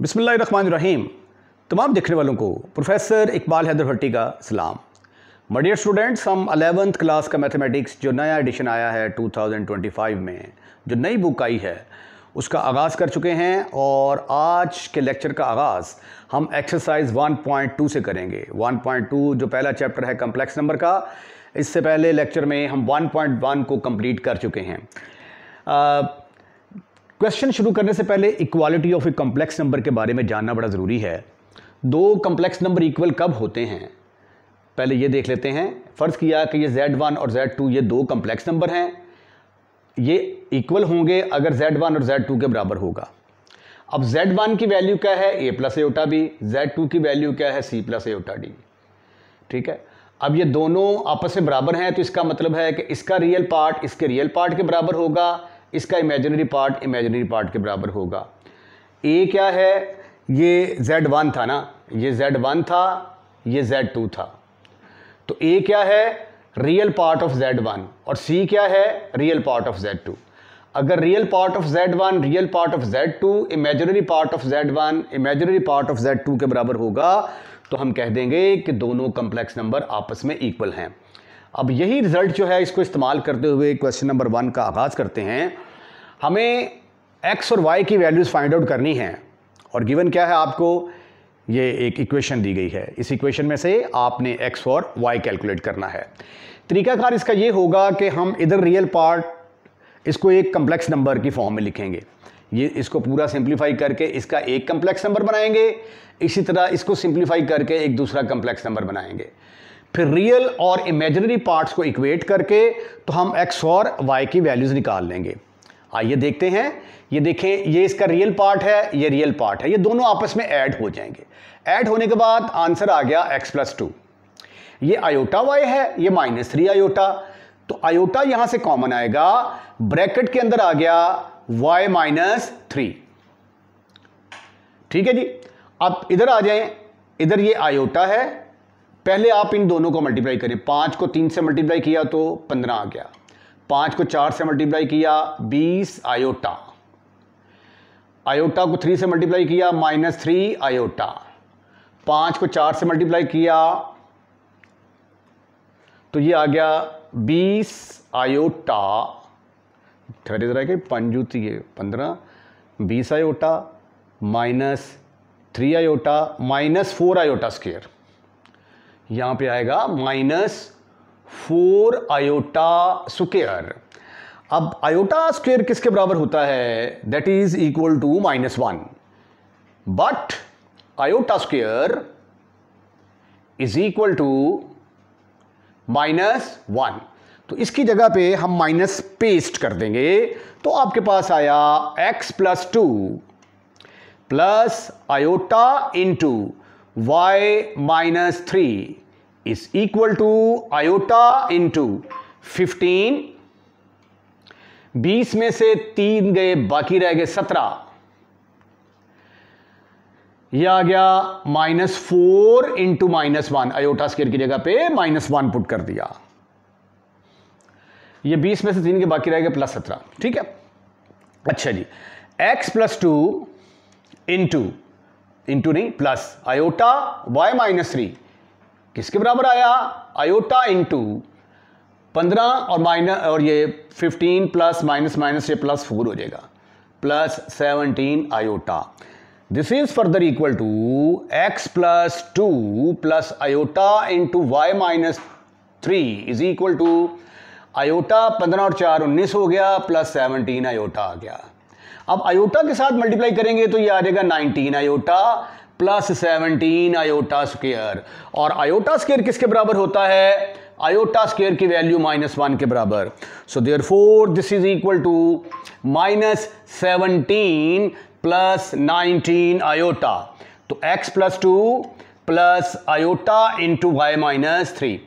बिस्मिल्लाहिर्रहमानिर्रहीम। तमाम देखने वालों को प्रोफेसर इकबाल हैदर भट्टी का सलाम। माय डियर स्टूडेंट्स, हम 11th क्लास का मैथमेटिक्स जो नया एडिशन आया है 2025 में, जो नई बुक आई है, उसका आगाज़ कर चुके हैं और आज के लेक्चर का आगाज़ हम एक्सरसाइज 1.2 से करेंगे। 1.2 जो पहला चैप्टर है कम्प्लेक्स नंबर का, इससे पहले लेक्चर में हम 1.1 को कंप्लीट कर चुके हैं। क्वेश्चन शुरू करने से पहले equality of A complex number के बारे में जानना बड़ा ज़रूरी है। दो कम्प्लेक्स नंबर इक्वल कब होते हैं, पहले ये देख लेते हैं। फ़र्ज़ किया कि ये Z1 और Z2 ये दो कम्प्लेक्स नंबर हैं, ये इक्वल होंगे अगर Z1 और Z2 के बराबर होगा। अब Z1 की वैल्यू क्या है, a plus iota b, Z2 की वैल्यू क्या है, c प्लस एटा d। ठीक है, अब ये दोनों आपस में बराबर हैं, तो इसका मतलब है कि इसका रियल पार्ट इसके रियल पार्ट के बराबर होगा, इसका इमेजिनरी पार्ट इमेजिनरी पार्ट के बराबर होगा। a क्या है, ये Z1 था ना, ये Z1 था, ये Z2 था, तो a क्या है, रियल पार्ट ऑफ Z1 और c क्या है, रियल पार्ट ऑफ Z2। अगर real part of Z1 real part of Z2 imaginary part of Z1 imaginary part of Z2 के बराबर होगा, तो हम कह देंगे कि दोनों कम्प्लेक्स नंबर आपस में इक्वल हैं। अब यही रिजल्ट जो है, इसको इस्तेमाल करते हुए क्वेश्चन नंबर 1 का आगाज़ करते हैं। हमें x और y की वैल्यूज़ फाइंड आउट करनी है और गिवन क्या है आपको, ये एक इक्वेशन दी गई है। इस इक्वेशन में से आपने x और y कैलकुलेट करना है। तरीकाकार इसका ये होगा कि हम इधर रियल पार्ट इसको एक कम्प्लेक्स नंबर की फॉर्म में लिखेंगे, ये इसको पूरा सिंप्लीफाई करके इसका एक कम्प्लेक्स नंबर बनाएंगे, इसी तरह इसको सिंप्लीफाई करके एक दूसरा कम्प्लेक्स नंबर बनाएंगे। फिर रियल और इमेजिनरी पार्ट्स को इक्वेट करके तो हम x और y की वैल्यूज़ निकाल लेंगे। आइए देखते हैं। ये देखें, ये इसका रियल पार्ट है, ये रियल पार्ट है, ये दोनों आपस में ऐड हो जाएंगे। ऐड होने के बाद आंसर आ गया x प्लस 2। ये आयोटा y है, ये -3 आयोटा, तो आयोटा यहां से कॉमन आएगा, ब्रैकेट के अंदर आ गया y -3। ठीक है जी। अब इधर आ जाएं, इधर ये आयोटा है, पहले आप इन दोनों को मल्टीप्लाई करें। 5 को 3 से मल्टीप्लाई किया तो 15 आ गया, 5 को 4 से मल्टीप्लाई किया 20 आयोटा, आयोटा को 3 से मल्टीप्लाई किया -3 आयोटा, 5 को 4 से मल्टीप्लाई किया तो ये आ गया 20 आयोटा, ठहरे जरा के पंजूती है 15, 20 आयोटा -3 आयोटा -4 आयोटा स्क्वायर, यहां पे आएगा -4 आयोटा स्क्वायर। अब आयोटा स्क्वायर किसके बराबर होता है, that is equal to -1, but iota square is equal to -1, तो इसकी जगह पे हम माइनस पेस्ट कर देंगे, तो आपके पास आया x plus 2 plus iota into y -3 is equal to iota into 15, 20 में से 3 गए, बाकी रह गए 17, यह आ गया -4 इंटू -1, आयोटा स्क्वायर की जगह पे -1 पुट कर दिया, ये 20 में से 3 के बाकी रह गए प्लस 17। ठीक है, अच्छा जी, x प्लस 2 इंटू नहीं प्लस आयोटा y -3 किसके बराबर आया, आयोटा इंटू 15 और माइनस और ये 15 प्लस माइनस माइनस से प्लस 4 हो जाएगा, plus 17 iota. This is further equal to x plus 2 plus iota into y -3 is equal to iota 15 और 4 19 हो गया, प्लस 17 आयोटा आ गया। अब आयोटा के साथ मल्टीप्लाई करेंगे तो ये आ जाएगा 19 आयोटा प्लस 17 आयोटा स्क्वायर, और आयोटा स्क्वायर किसके बराबर होता है, आयोटा स्क्वायर की वैल्यू -1 के बराबर। So therefore this is equal to -17 plus 19 iota, तो x plus 2 plus iota into y -3।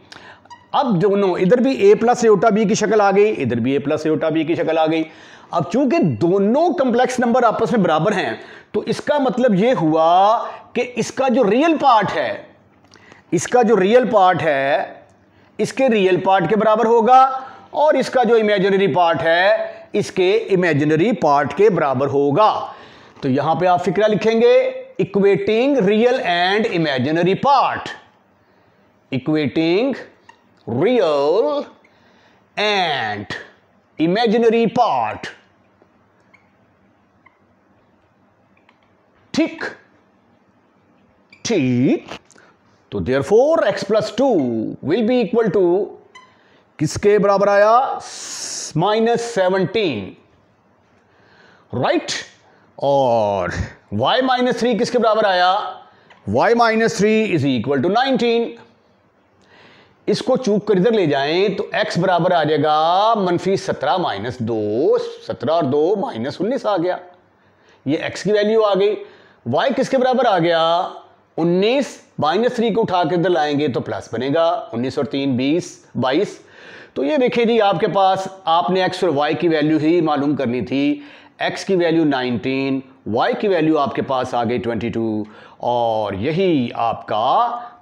अब दोनों, इधर भी a प्लस एटा b की शक्ल आ गई, इधर भी a प्लस एटा b की शक्ल आ गई। अब चूंकि दोनों कम्प्लेक्स नंबर आपस में बराबर हैं, तो इसका मतलब यह हुआ कि इसका जो रियल पार्ट है, इसका जो रियल पार्ट है इसके रियल पार्ट के बराबर होगा, और इसका जो इमेजिनरी पार्ट है इसके इमेजिनरी पार्ट के बराबर होगा। तो यहां पे आप फिक्रा लिखेंगे equating real and imaginary part, equating real and imaginary part. ठीक ठीक, तो therefore x plus 2 will be equal to किसके बराबर आया, -17, राइट। और y -3 किसके बराबर आया, y -3 इज इक्वल टू 19। इसको चूक कर इधर ले जाएं तो x बराबर आ जाएगा -17 -2, 17 और 2 -19 आ गया, ये x की वैल्यू आ गई। y किसके बराबर आ गया, 19, -3 को उठा के इधर लाएंगे तो प्लस बनेगा, 19 और 3 20, 22। तो ये देखिए जी, आपके पास आपने x और y की वैल्यू ही मालूम करनी थी। x की वैल्यू 19, y की वैल्यू आपके पास आ गई 22, और यही आपका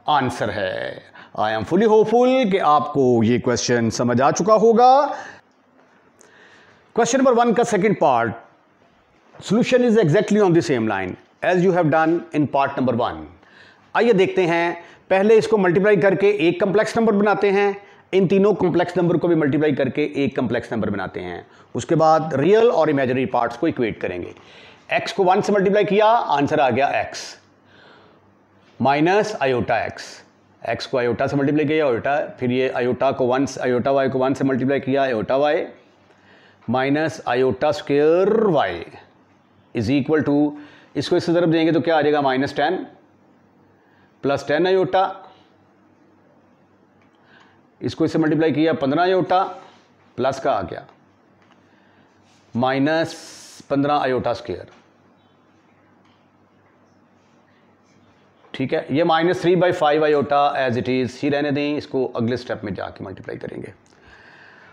आंसर है। आई एम फुली होपफुल कि आपको ये क्वेश्चन समझ आ चुका होगा। क्वेश्चन नंबर 1 का second part, solution is exactly on the same line as you have done in part number 1। आइए देखते हैं, पहले इसको मल्टीप्लाई करके एक कम्प्लेक्स नंबर बनाते हैं, इन तीनों कम्प्लेक्स नंबर को भी मल्टीप्लाई करके एक कम्प्लेक्स नंबर बनाते हैं, उसके बाद रियल और इमेजिनरी पार्ट्स को इक्वेट करेंगे। x को 1 से मल्टीप्लाई किया, आंसर आ गया x माइनस आयोटा x को आयोटा से मल्टीप्लाई किया आयोटा, फिर ये आयोटा y को 1 से मल्टीप्लाई किया iota y minus iota square y is equal to, इसको इससे तरफ देंगे तो क्या आ जाएगा, -10 प्लस 10 आयोटा, इसको इससे मल्टीप्लाई किया 15 आयोटा, प्लस का आ गया -15 आयोटा स्क्वायर। ठीक है, ये -3/5 आयोटा एज इट इज ही रहने दें, इसको अगले स्टेप में जाके मल्टीप्लाई करेंगे।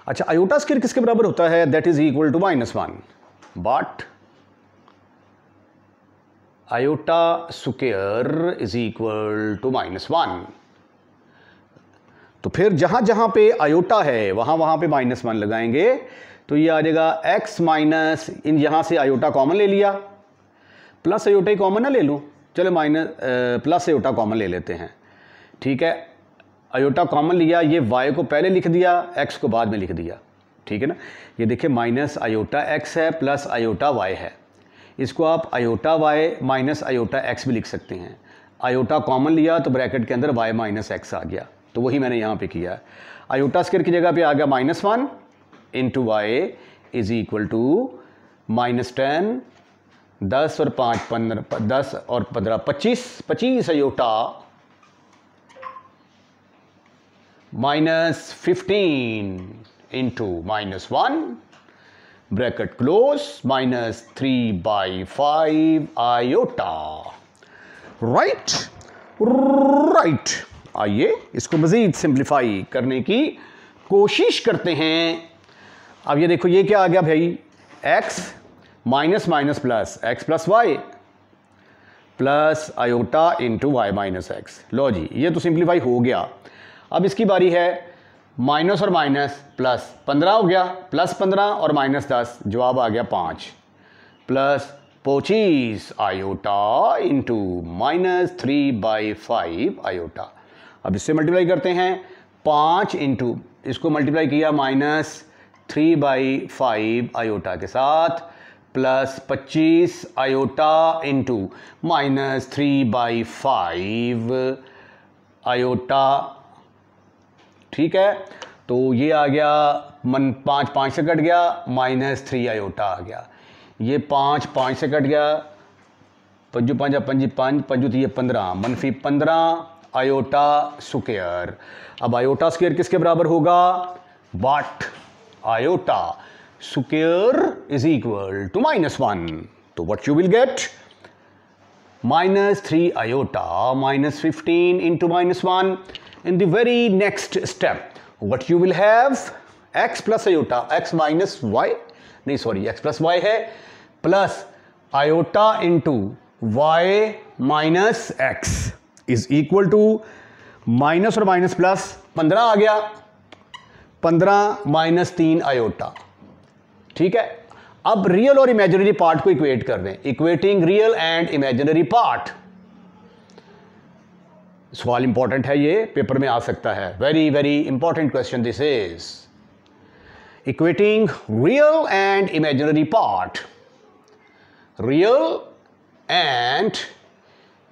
अच्छा, आयोटा स्क्वायर किसके बराबर होता है, that is equal to -1, but iota square is equal to -1। तो फिर जहां जहां पे आयोटा है वहां वहां पे -1 लगाएंगे, तो ये आ जाएगा x माइनस, इन यहां से आयोटा कॉमन ले लिया, प्लस आयोटा ही कॉमन ना ले लूं, चलो प्लस आयोटा कॉमन ले लेते हैं। ठीक है, आयोटा कॉमन लिया, ये y को पहले लिख दिया, x को बाद में लिख दिया। ठीक है ना, ये देखिए माइनस आयोटा x है प्लस आयोटा y है, इसको आप iota y minus iota x भी लिख सकते हैं। आयोटा कॉमन लिया तो ब्रैकेट के अंदर y माइनस x आ गया, तो वही मैंने यहाँ पे किया। आयोटा स्क्वायर की जगह पे आ गया -1 into y is equal to -10, 10 और 5 15, 10 और 15 25 iota -15 into -1 bracket close -3/5 iota. Right. आइए इसको मज़ीद सिंप्लीफाई करने की कोशिश करते हैं। अब ये देखो, ये क्या आ गया भाई, x minus minus plus x plus Y plus iota into Y minus X. लो जी, ये तो सिंप्लीफाई हो गया। अब इसकी बारी है, माइनस और माइनस प्लस 15 हो गया, प्लस 15 और -10, जवाब आ गया 5 प्लस 25 आयोटा इंटू -3/5 आयोटा। अब इससे मल्टीप्लाई करते हैं, 5 इंटू इसको मल्टीप्लाई किया -3/5 आयोटा के साथ प्लस 25 आयोटा इंटू -3/5 आयोटा। ठीक है, तो ये आ गया 5 से कट गया, -3 आयोटा आ गया। ये 5 से कट गया, 5 5 5 15 -15 आयोटा स्क्वायर। अब आयोटा स्क्वायर किसके बराबर होगा, but iota square is equal to -1। तो what you will get, -3 iota -15 into -1। In the very next step, what you will have, x plus iota, x minus y, नहीं sorry x plus y है, plus iota into y minus x is equal to minus और minus plus 15 आ गया, 15 -3 iota. ठीक है, अब real और imaginary part को equate कर दें, equating real and imaginary part. सवाल इंपॉर्टेंट है, ये पेपर में आ सकता है, very very important question this is. Equating real and imaginary part, real and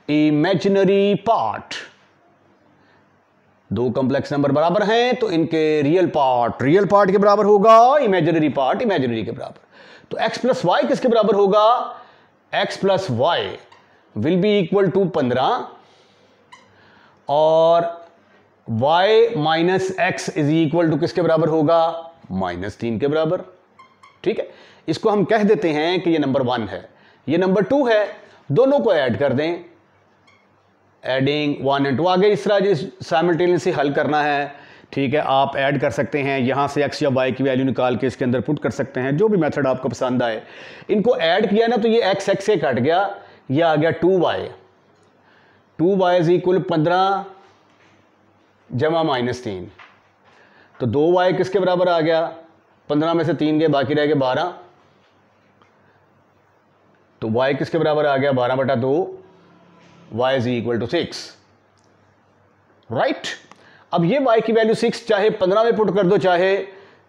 imaginary part, दो कॉम्प्लेक्स नंबर बराबर हैं तो इनके रियल पार्ट के बराबर होगा, इमेजिनरी पार्ट इमेजिनरी के बराबर। तो x प्लस वाई किसके बराबर होगा, x plus y will be equal to 15 और y minus x is equal to किसके बराबर होगा, -3 के बराबर। ठीक है, इसको हम कह देते हैं कि ये नंबर 1 है, ये नंबर 2 है, दोनों को ऐड कर दें, एडिंग 1 and 2। आगे इस तरह साइमल्टेनियसली हल करना है। ठीक है, आप ऐड कर सकते हैं, यहाँ से x या y की वैल्यू निकाल के इसके अंदर पुट कर सकते हैं, जो भी मेथड आपको पसंद आए। इनको ऐड किया ना तो ये x से कट गया, ये आ गया 2y इज इक्वल 15 जमा -3, तो 2y किसके बराबर आ गया, 15 में से 3 गए, बाकी रह गए 12, तो y किसके बराबर आ गया 12/2, y is equal to 6, right. अब ये y की वैल्यू 6 चाहे 15 में पुट कर दो चाहे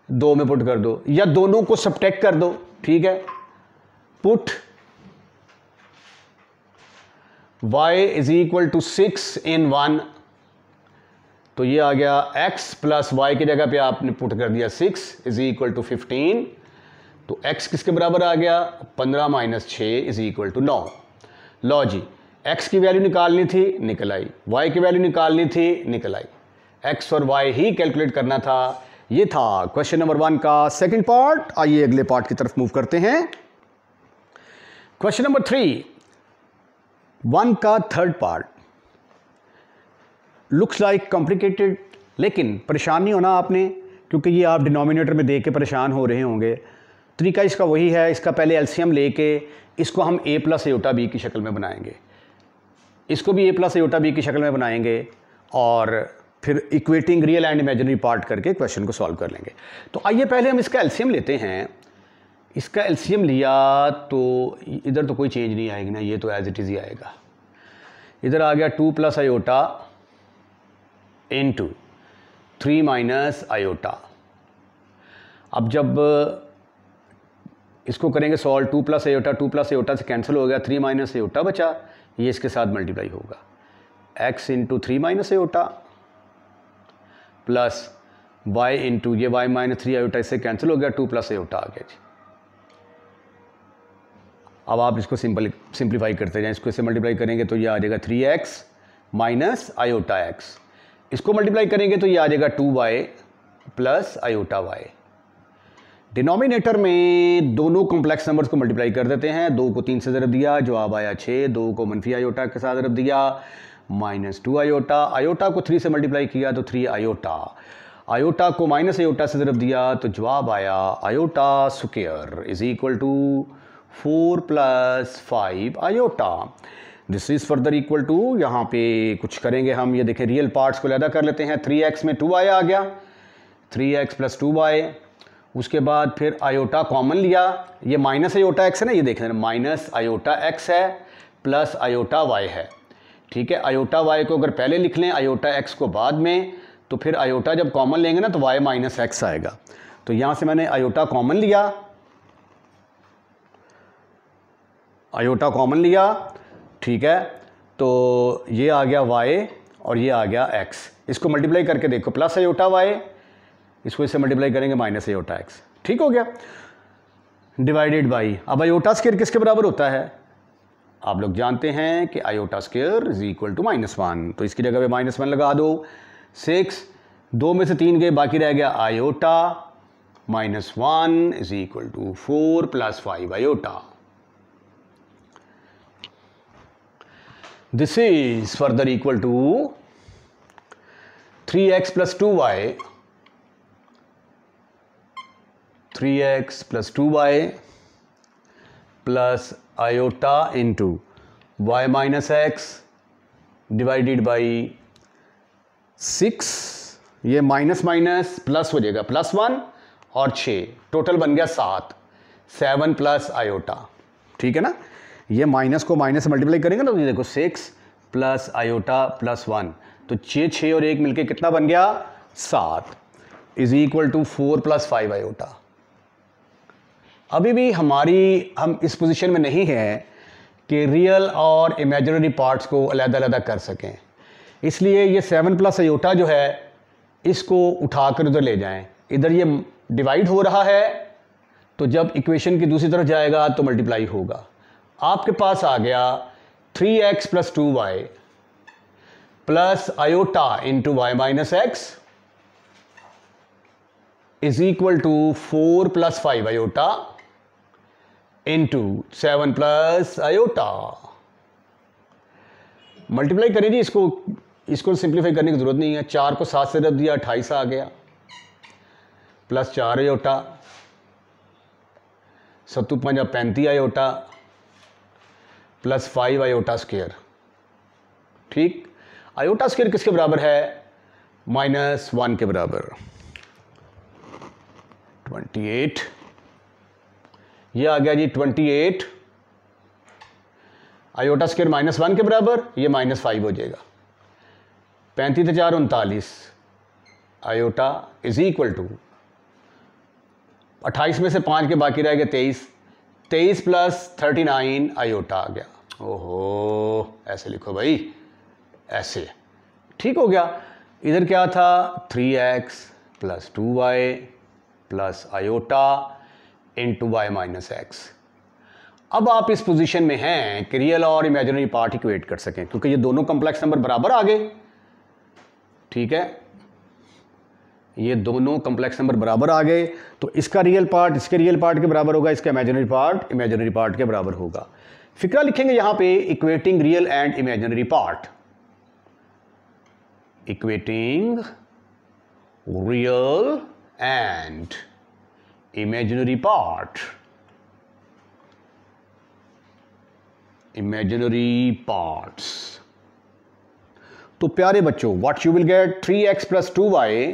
2 में पुट कर दो, या दोनों को सब्ट्रैक्ट कर दो। ठीक है, put y is equal to 6 in 1, तो ये आ गया x प्लस वाई की जगह पे आपने पुट कर दिया 6 इज इक्वल टू 15, तो x किसके बराबर आ गया, 15 माइनस 6 इज इक्वल टू 9। लो जी, x की वैल्यू निकालनी थी, निकल आई, y की वैल्यू निकालनी थी, निकल आई, x और y ही कैलकुलेट करना था। ये था क्वेश्चन नंबर 1 का सेकंड पार्ट। आइए अगले पार्ट की तरफ मूव करते हैं। क्वेश्चन नंबर 3, 1 का third part looks like complicated, लेकिन परेशान नहीं होना आपने, क्योंकि ये आप डिनोमिनेटर में देख के परेशान हो रहे होंगे। तरीका इसका वही है, इसका पहले एलसीएम लेके इसको हम a प्लस एयोटा बी की शक्ल में बनाएंगे, इसको भी a प्लस एयोटा बी की शक्ल में बनाएंगे और फिर equating real and imaginary part करके क्वेश्चन को सॉल्व कर लेंगे। तो आइए पहले हम इसका एलसीएम लेते हैं। इसका एलसीएम लिया तो इधर तो कोई चेंज नहीं आएगी ना, ये तो एज इट इज़ ही आएगा। इधर आ गया 2 plus iota into 3 minus iota. अब जब इसको करेंगे सॉल्व, 2 प्लस आयोटा से कैंसिल हो गया, 3 माइनस आयोटा बचा, ये इसके साथ मल्टीप्लाई होगा, x into 3 minus iota plus y into ये y माइनस 3 आयोटा, इससे कैंसिल हो गया, 2 प्लस आयोटा आ गया जी। अब आप इसको सिंप्लीफाई करते जाएं, इसको इससे मल्टीप्लाई करेंगे तो ये आ जाएगा 3x माइनस आयोटा x, इसको मल्टीप्लाई करेंगे तो ये आ जाएगा 2y plus iota y। Denominator में दोनों कॉम्प्लेक्स नंबर्स को मल्टीप्लाई कर देते हैं, 2 को 3 से ज़रब दिया, जवाब आया 6, 2 को मनफी आयोटा के साथ ज़रब दिया, -2 आयोटा, आयोटा को 3 से मल्टीप्लाई किया तो 3 आयोटा, आयोटा को माइनस आयोटा से ज़रब दिया तो जवाब आया iota square is equal to 4 plus 5 iota. This is further equal to, यहाँ पे कुछ करेंगे हम, ये देखें रियल पार्ट्स को अलग कर लेते हैं। 3x में 2y आ गया, 3x प्लस 2y, उसके बाद फिर आयोटा कॉमन लिया, ये माइनस आयोटा x है ना, ये देख लेना माइनस आयोटा x है प्लस आयोटा y है। ठीक है, आयोटा y को अगर पहले लिख लें, आयोटा x को बाद में, तो फिर आयोटा जब कॉमन लेंगे ना तो y माइनस x आएगा। तो यहाँ से मैंने आयोटा कॉमन लिया, आयोटा कॉमन लिया, ठीक है, तो ये आ गया y और ये आ गया x, इसको मल्टीप्लाई करके देखो, प्लस आयोटा y, इसको इससे मल्टीप्लाई करेंगे माइनस आयोटा x, ठीक हो गया, डिवाइडेड बाई। अब आयोटा स्क्वायर किसके बराबर होता है, आप लोग जानते हैं कि iota square is equal to -1, तो इसकी जगह पे -1 लगा दो। 6, 2 में से 3 गए, बाकी रह गया iota, -1 is equal to 4 plus 5 iota. This is further equal to 3x plus 2y, 3x plus 2y plus iota into y minus x divided by 6, ये माइनस माइनस प्लस हो जाएगा, +1 और 6, टोटल बन गया 7, 7 प्लस आयोटा, ठीक है ना। ये माइनस को माइनस से मल्टीप्लाई करेंगे ना, तो ये देखो 6 प्लस आयोटा प्लस 1, तो 6 और 1 मिलके कितना बन गया 7 is equal to 4 plus 5 iota. अभी भी हम इस पोजीशन में नहीं है कि रियल और इमेजिनरी पार्ट्स को अलग-अलग कर सकें, इसलिए ये 7 प्लस आयोटा जो है इसको उठाकर उधर ले जाएं। इधर ये डिवाइड हो रहा है, तो जब इक्वेशन की दूसरी तरफ जाएगा तो मल्टीप्लाई होगा। आपके पास आ गया 3x plus 2y plus iota into Y minus x is equal to 4 plus 5 iota into 7 plus iota. Multiply करें जी, इसको सिंप्लीफाई करने की जरूरत नहीं है। 4 को 7 से रख दिया, 28 आ गया, plus 4 iota, 7 5 35 iota plus 5 iota square. ठीक, आयोटा स्क्वायर किसके बराबर है? -1 के बराबर। 28, ये आ गया जी 28 आयोटा स्क्वायर -1 के बराबर, ये -5 हो जाएगा। 35 से 4 39 आयोटा इज इक्वल टू 28 में से 5 के बाकी रह गए 23 प्लस 39 आयोटा आ गया। ओहो, ऐसे लिखो भाई, ऐसे ठीक हो गया। इधर क्या था 3x plus 2y plus iota into Y minus x. अब आप इस पोजीशन में हैं कि रियल और इमेजिनरी पार्ट इक्वेट कर सकें, क्योंकि ये दोनों कॉम्प्लेक्स नंबर बराबर आ गए। ठीक है, ये दोनों कॉम्प्लेक्स नंबर बराबर आ गए, तो इसका रियल पार्ट इसके रियल पार्ट के बराबर होगा, इसका इमेजिनरी पार्ट इमेजिनरी पार्ट के बराबर होगा। फिक्रा लिखेंगे यहां पे, equating real and imaginary part. Equating real and imaginary part, imaginary parts। तो प्यारे बच्चों, what you will get 3x plus 2y,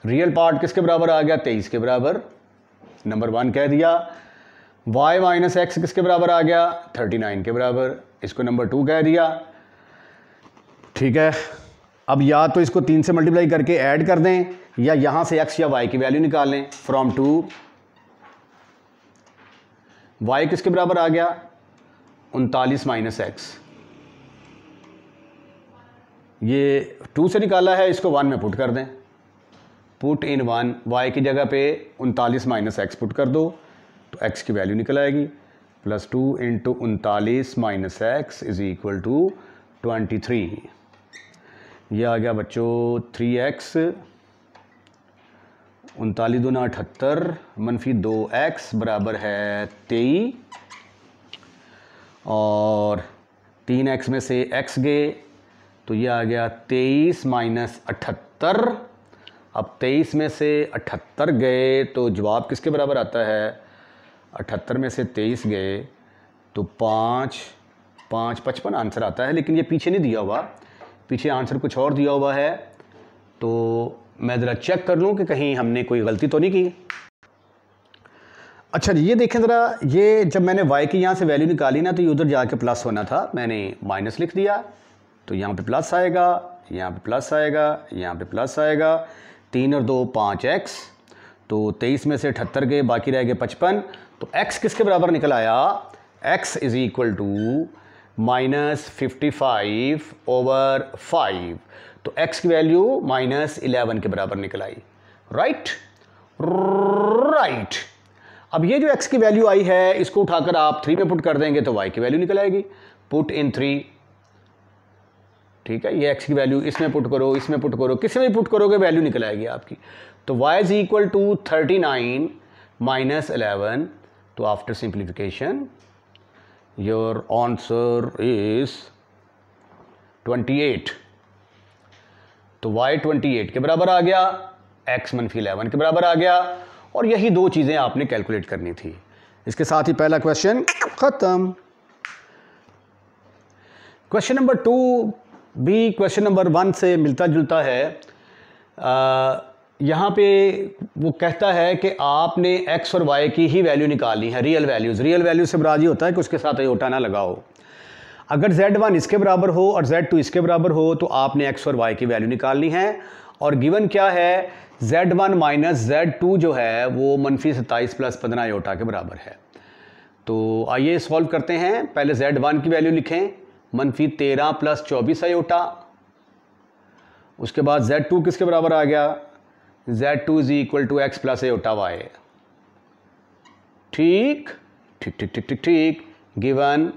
real part किसके बराबर आ गया 23 के बराबर, नंबर 1 कह दिया। y माइनस एक्स किसके बराबर आ गया 39 के बराबर, इसको नंबर 2 कह दिया। ठीक है, अब या तो इसको 3 से मल्टीप्लाई करके ऐड कर दें, या यहां से x या y की वैल्यू निकाल लें। फ्रॉम 2 y किसके बराबर आ गया 39 माइनस एक्स, ये 2 से निकाला है, इसको 1 में पुट कर दें। पुट इन 1, y की जगह पे 39 माइनस एक्स पुट कर दो, तो x की वैल्यू निकल आएगी। Plus 2 into 39 minus x is equal to 23। ये आ गया बच्चों 3x, 39 दूना 78 मनफी 2x बराबर है 23, और 3x में से x गए, तो ये आ गया 23 माइनस 78। अब 23 में से 78 गए तो जवाब किसके बराबर आता है, 78 में से 23 गए तो 5 55 आंसर आता है। लेकिन ये पीछे नहीं दिया हुआ, पीछे आंसर कुछ और दिया हुआ है, तो मैं ज़रा चेक कर लूँ कि कहीं हमने कोई गलती तो नहीं की। अच्छा जी, ये देखें ज़रा, ये जब मैंने y की यहाँ से वैल्यू निकाली ना, तो ये उधर जाके प्लस होना था, मैंने माइनस लिख दिया, तो यहाँ पे प्लस आएगा, यहाँ पे प्लस आएगा, यहाँ पे प्लस आएगा। 3 और 2 5x, तो 23 में से 78 गए, बाकी रह गए 55, तो x किसके बराबर निकल आया, x इज इक्वल टू -55/5, तो x की वैल्यू -11 के बराबर निकल आई। राइट। अब ये जो x की वैल्यू आई है, इसको उठाकर आप 3 में पुट कर देंगे तो y की वैल्यू निकल आएगी। पुट इन 3, ठीक है, ये x की वैल्यू इसमें पुट करो, इसमें पुट करो, किसी में पुट करोगे वैल्यू निकल आएगी आपकी। तो y is equal to 39 minus 11, तो after simplification your answer is 28। तो y 28 के बराबर आ गया, x मनफी 11 के बराबर आ गया, और यही दो चीज़ें आपने कैलकुलेट करनी थी। इसके साथ ही पहला क्वेश्चन खत्म। क्वेश्चन नंबर 2 भी क्वेश्चन नंबर 1 से मिलता जुलता है। यहाँ पे वो कहता है कि आपने x और y की ही वैल्यू निकालनी है, रियल वैल्यूज़। रियल वैल्यू से मुराद ये होता है कि उसके साथ आयोटा ना लगाओ। अगर z1 इसके बराबर हो और z2 इसके बराबर हो तो आपने x और y की वैल्यू निकालनी है। और गिवन क्या है, z1 माइनस z2 जो है वो -27 + 15 आयोटा के बराबर है। तो आइए सॉल्व करते हैं। पहले z1 की वैल्यू लिखें, -13 + 24 आयोटा। उसके बाद z2 किसके बराबर आ गया, z2 = x + आयोटा y। ठीक ठीक ठीक ठीक ठीक ठीक। गिवन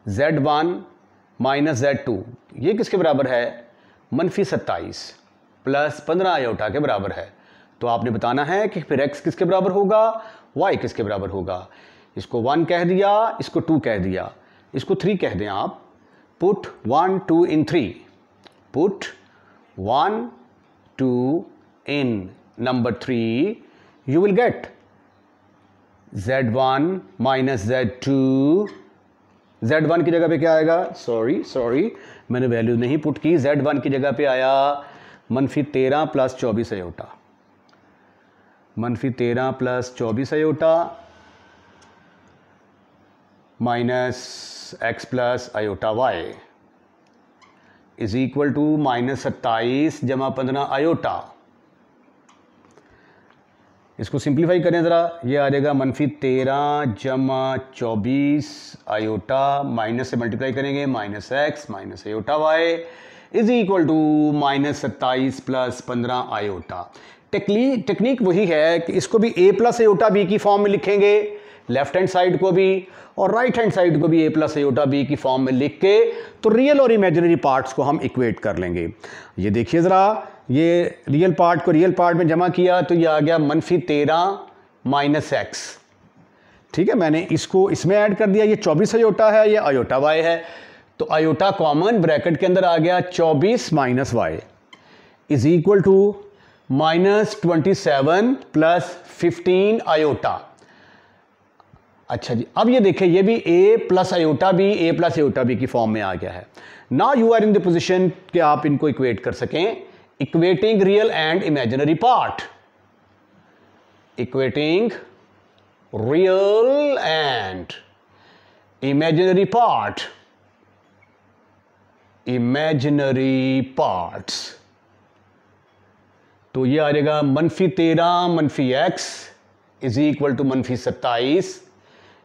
z1 माइनस z2 ये किसके बराबर है, -27 + 15 आयोटा के बराबर है। तो आपने बताना है कि फिर x किसके बराबर होगा, y किसके बराबर होगा। इसको 1 कह दिया, इसको 2 कह दिया, इसको 3 कह दें आप। Put 1 2 in 3, put 1 2 in number 3, you will get z1 minus z2। z1 की जगह पे क्या आएगा, सॉरी मैंने वैल्यू नहीं पुट की। z1 की जगह पे आया -13 + 24 iota, -13 + 24 iota minus x + iota y is equal to -27 + 15 iota. इसको सिंप्लीफाई करें ज़रा, ये आ जाएगा -13 + 24 आयोटा, माइनस से मल्टीप्लाई करेंगे -x - iota y is equal to -27 + 15 iota. Technique वही है कि इसको भी a + आयोटा b की फॉर्म में लिखेंगे, लेफ्ट हैंड साइड को भी, और राइट हैंड साइड को भी a + आयोटा b की फॉर्म में लिख के तो रियल और इमेजिनरी पार्ट्स को हम इक्वेट कर लेंगे। ये देखिए ज़रा, ये रियल पार्ट को रियल पार्ट में जमा किया तो ये आ गया -13 - x। ठीक है, मैंने इसको इसमें ऐड कर दिया, ये 24 आयोटा है, ये आयोटा y है। तो आयोटा कॉमन ब्रैकेट के अंदर आ गया 24 - y is equal to -27 + 15 iota. अच्छा जी, अब ये देखें, ये भी a + iota b, a + iota b की फॉर्म में आ गया है। Now you are in the position कि आप इनको इक्वेट कर सकें। Equating real and imaginary part, equating real and imaginary part, imaginary parts. तो ये आ जाएगा -13 - x इज इक्वल टू -27।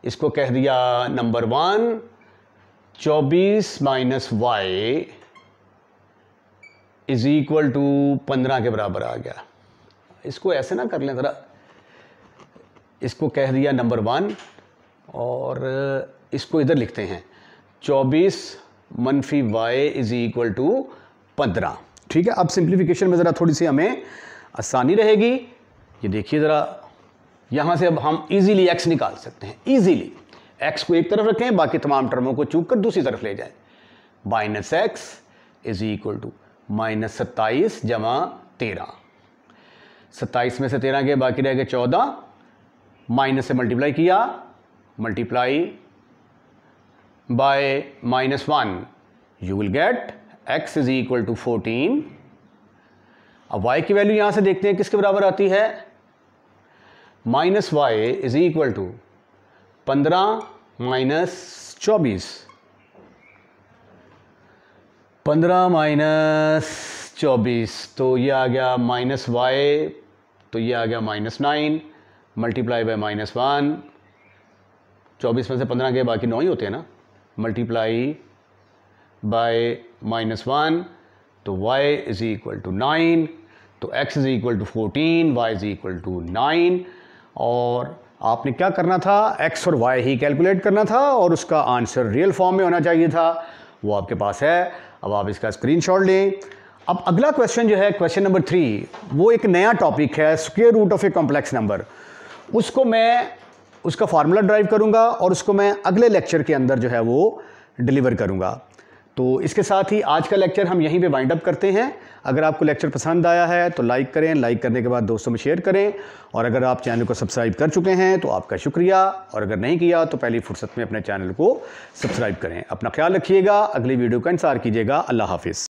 इसको कह दिया number 1, 24 - y is equal to 15 के बराबर आ गया। इसको ऐसे ना कर लें ज़रा, इसको कह दिया नंबर 1 और इसको इधर लिखते हैं 24 - y इज इक्वल टू 15। ठीक है, अब सिंप्लीफिकेशन में ज़रा थोड़ी सी हमें आसानी रहेगी। ये देखिए ज़रा, यहाँ से अब हम इजीली x निकाल सकते हैं। इजीली x को एक तरफ रखें, बाकी तमाम टर्मों को चूक कर दूसरी तरफ ले जाएं। -x is equal to -27 + 13। 27 में से 13 के बाकी रह गए 14, माइनस से मल्टीप्लाई किया, multiply by -1, you will get x is equal to 14। अब y की वैल्यू यहां से देखते हैं किसके बराबर आती है, -y इज इक्वल टू 15 - 24, 15 - 24, तो ये आ गया -y, तो ये आ गया -9, मल्टीप्लाई बाय -1, 24 में से 15 के बाकी 9 ही होते हैं ना, मल्टीप्लाई बाय -1, तो y इज इक्वल टू 9, तो x is equal to 14, y is equal to 9। और आपने क्या करना था, x और y ही कैलकुलेट करना था और उसका आंसर रियल फॉर्म में होना चाहिए था, वो आपके पास है। अब आप इसका स्क्रीनशॉट लें। अब अगला क्वेश्चन जो है, क्वेश्चन नंबर 3, वो एक नया टॉपिक है, square root of a complex number. उसको मैं उसका फार्मूला ड्राइव करूंगा और उसको मैं अगले लेक्चर के अंदर जो है वो डिलीवर करूंगा। तो इसके साथ ही आज का लेक्चर हम यहीं पे वाइंड अप करते हैं। अगर आपको लेक्चर पसंद आया है तो लाइक करें, लाइक करने के बाद दोस्तों में शेयर करें, और अगर आप चैनल को सब्सक्राइब कर चुके हैं तो आपका शुक्रिया, और अगर नहीं किया तो पहली फुर्सत में अपने चैनल को सब्सक्राइब करें। अपना ख्याल रखिएगा, अगली वीडियो का इंतजार कीजिएगा। अल्लाह हाफिज़।